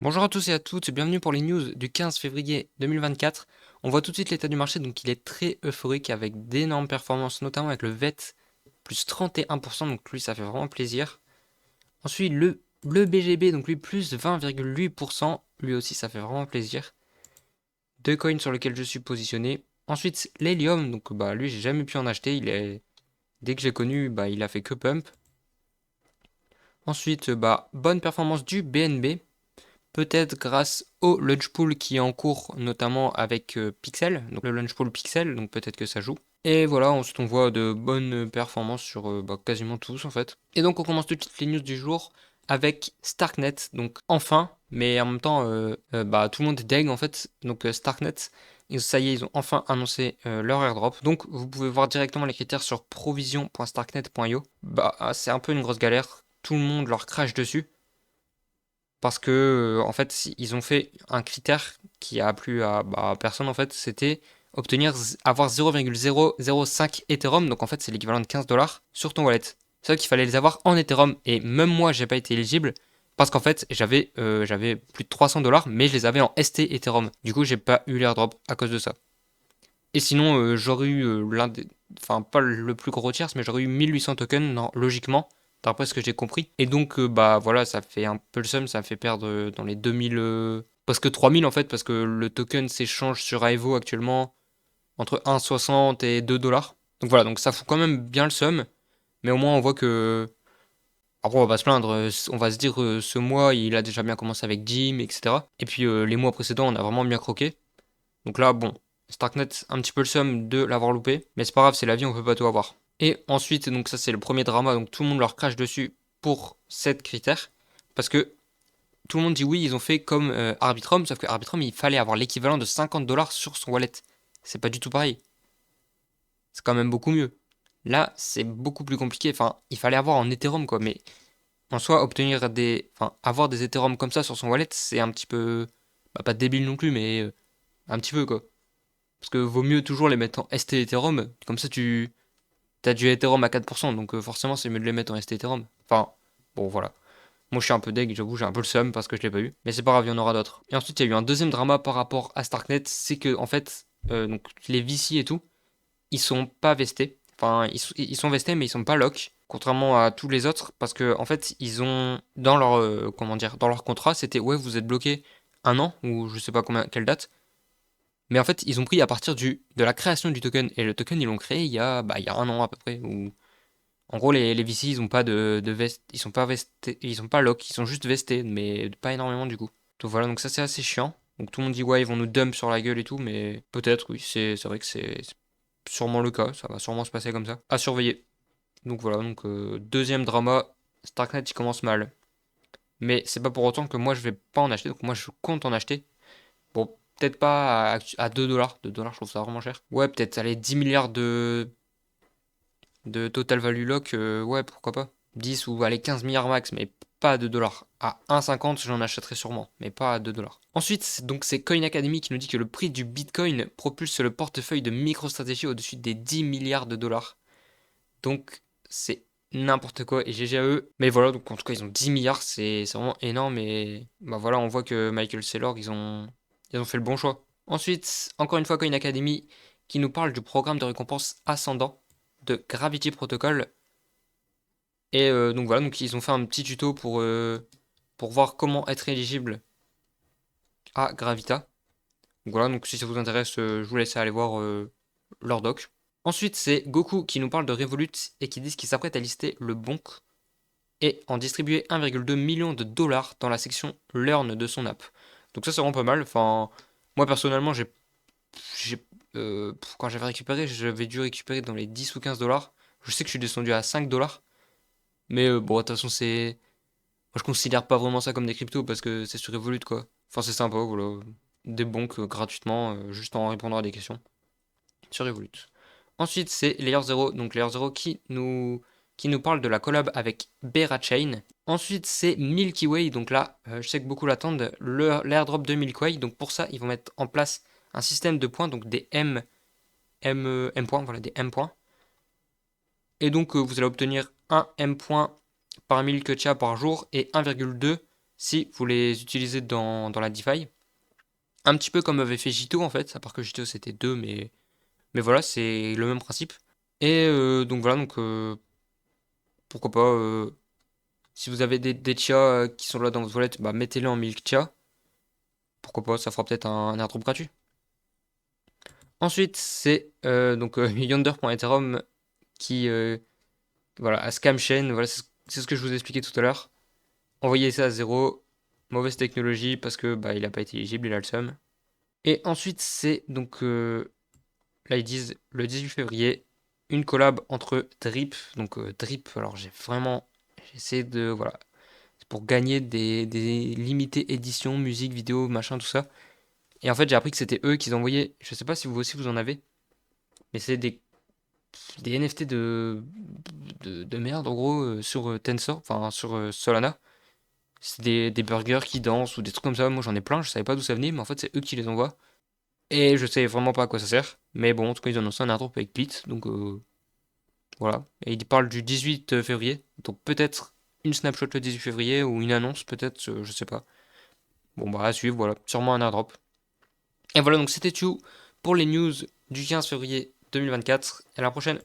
Bonjour à tous et à toutes, bienvenue pour les news du 15 février 2024. On voit tout de suite l'état du marché, donc il est très euphorique avec d'énormes performances, notamment avec le VET plus 31%, donc lui ça fait vraiment plaisir. Ensuite le BGB, donc lui plus 20,8%, lui aussi ça fait vraiment plaisir. Deux coins sur lesquels je suis positionné. Ensuite l'Helium, donc bah lui j'ai jamais pu en acheter, dès que j'ai connu, bah il a fait que pump. Ensuite bah bonne performance du BNB. Peut-être grâce au launch pool qui est en cours, notamment avec Pixel, donc le launch pool Pixel, donc peut-être que ça joue. Et voilà, ensuite on voit de bonnes performances sur quasiment tous en fait. Et donc on commence tout de suite les news du jour avec Starknet, donc enfin, mais en même temps, tout le monde est deg en fait, donc Starknet, ça y est, ils ont enfin annoncé leur airdrop. Donc vous pouvez voir directement les critères sur provision.starknet.io. Bah c'est un peu une grosse galère, tout le monde leur crache dessus parce que en fait ils ont fait un critère qui a plu à personne en fait, c'était avoir 0,005 Ethereum, donc en fait c'est l'équivalent de 15 dollars sur ton wallet. C'est vrai qu'il fallait les avoir en Ethereum et même moi j'ai pas été éligible parce qu'en fait j'avais plus de 300 dollars mais je les avais en ST Ethereum. Du coup j'ai pas eu l'airdrop à cause de ça. Et sinon j'aurais eu enfin pas le plus gros tiers mais j'aurais eu 1800 tokens logiquement d'après ce que j'ai compris. Et donc, bah voilà, ça fait un peu le sum, ça me fait perdre dans les 2000, presque 3000 en fait, parce que le token s'échange sur Aevo actuellement entre 1,60 et 2 dollars. Donc voilà, donc ça fout quand même bien le sum, mais au moins on voit que. Après, on va pas se plaindre, on va se dire ce mois il a déjà bien commencé avec Jim, etc. Et puis les mois précédents on a vraiment bien croqué. Donc là, bon, Starknet, un petit peu le somme de l'avoir loupé, mais c'est pas grave, c'est la vie, on peut pas tout avoir. Et ensuite, donc ça c'est le premier drama, donc tout le monde leur crache dessus pour 7 critères, parce que tout le monde dit oui, ils ont fait comme Arbitrum, sauf que Arbitrum, il fallait avoir l'équivalent de 50 dollars sur son wallet. C'est pas du tout pareil. C'est quand même beaucoup mieux. Là, c'est beaucoup plus compliqué. Enfin, il fallait avoir en Ethereum, quoi. Mais en soi, enfin, avoir des Ethereum comme ça sur son wallet, c'est un petit peu, bah, pas débile non plus, mais un petit peu, quoi. Parce que vaut mieux toujours les mettre en ST Ethereum. Comme ça, tu as du Ethereum à 4%. Donc forcément, c'est mieux de les mettre en ST Ethereum. Enfin, bon, voilà. Moi, je suis un peu deg, j'avoue, j'ai un peu le seum parce que je l'ai pas eu. Mais c'est pas grave, il y en aura d'autres. Et ensuite, il y a eu un deuxième drama par rapport à Starknet. C'est que, en fait, donc, les VC et tout, ils sont pas vestés. Enfin, ils sont vestés, mais ils sont pas lock. Contrairement à tous les autres. Parce que, en fait, ils ont, dans leur, comment dire, dans leur contrat, c'était, ouais, vous êtes bloqué un an, ou je sais pas combien, quelle date. Mais en fait, ils ont pris à partir de la création du token. Et le token, ils l'ont créé il y a un an à peu près. En gros, les VC, ils ont pas de veste, ils sont pas vestés, ils sont pas lock, ils sont juste vestés, mais pas énormément du coup. Donc voilà, donc ça c'est assez chiant. Donc tout le monde dit ouais, ils vont nous dump sur la gueule et tout, mais peut-être oui, c'est vrai que c'est sûrement le cas, ça va sûrement se passer comme ça. À surveiller. Donc voilà, donc deuxième drama, Starknet il commence mal. Mais c'est pas pour autant que moi je vais pas en acheter, donc moi je compte en acheter. Bon, peut-être pas à 2 dollars, 2 dollars je trouve ça vraiment cher. Ouais, peut-être aller 10 milliards de total value lock, ouais, pourquoi pas. 10 ou allez 15 milliards max, mais pas à 2 dollars. À 1,50, j'en achèterai sûrement, mais pas à 2 dollars. Ensuite, donc c'est Coin Academy qui nous dit que le prix du Bitcoin propulse le portefeuille de MicroStrategy au-dessus des 10 milliards de dollars. Donc c'est n'importe quoi et GG à eux. Mais voilà, donc en tout cas ils ont 10 milliards, c'est vraiment énorme et bah voilà, on voit que Michael Saylor, ils ont fait le bon choix. Ensuite, encore une fois Coin Academy qui nous parle du programme de récompense ascendant de Gravity Protocol. Et donc voilà, donc ils ont fait un petit tuto pour voir comment être éligible à Gravita. Donc voilà, donc si ça vous intéresse, je vous laisse aller voir leur doc. Ensuite, c'est Goku qui nous parle de Revolut et qui dit qu'il s'apprête à lister le Bonk et en distribuer 1,2 million de dollars dans la section Learn de son app. Donc ça, c'est vraiment pas mal. Enfin, moi personnellement, quand j'avais récupéré, j'avais dû récupérer dans les 10 ou 15 dollars. Je sais que je suis descendu à 5 dollars. Mais bon, de toute façon, c'est. Moi, je considère pas vraiment ça comme des cryptos parce que c'est sur Revolut, quoi. Enfin, c'est sympa, voilà. Des banques gratuitement, juste en répondant à des questions sur Revolut. Ensuite, c'est Layer 0, donc Layer 0 qui nous parle de la collab avec Bera Chain. Ensuite, c'est Milky Way, donc là, je sais que beaucoup l'attendent, l'airdrop de Milky Way. Donc pour ça, ils vont mettre en place un système de points, donc des M points, voilà, des M points. Et donc, vous allez obtenir un M point par 1000 Ketia par jour et 1,2 si vous les utilisez dans la DeFi. Un petit peu comme avait fait Jito en fait, à part que Jito c'était 2, mais voilà, c'est le même principe. Et donc voilà, donc pourquoi pas, si vous avez des Chia qui sont là dans votre wallet, bah mettez-les en Milk Chia. Pourquoi pas, ça fera peut-être un airdrop gratuit. Ensuite, c'est donc Yonder.ethereum qui voilà, a scam chain, voilà, c'est ce que je vous ai expliqué tout à l'heure. Envoyez ça à zéro, mauvaise technologie parce que bah il a pas été éligible, il a le seum. Et ensuite, c'est donc là ils disent le 18 février, une collab entre Drip, donc Drip, alors j'ai essayé de, voilà, c'est pour gagner des limités éditions, musique, vidéo, machin, tout ça. Et en fait, j'ai appris que c'était eux qui envoyaient, je sais pas si vous aussi vous en avez, mais c'est des NFT de merde, en gros, sur Tensor, enfin sur Solana. C'est des burgers qui dansent ou des trucs comme ça. Moi, j'en ai plein, je savais pas d'où ça venait, mais en fait, c'est eux qui les envoient. Et je sais vraiment pas à quoi ça sert. Mais bon, en tout cas, ils ont annoncé un airdrop avec Pete, donc voilà. Et ils parlent du 18 février, donc peut-être une snapshot le 18 février ou une annonce, peut-être, je sais pas. Bon, bah, à suivre, voilà. Sûrement un airdrop. Et voilà, donc c'était tout pour les news du 15 février 2024. Et à la prochaine.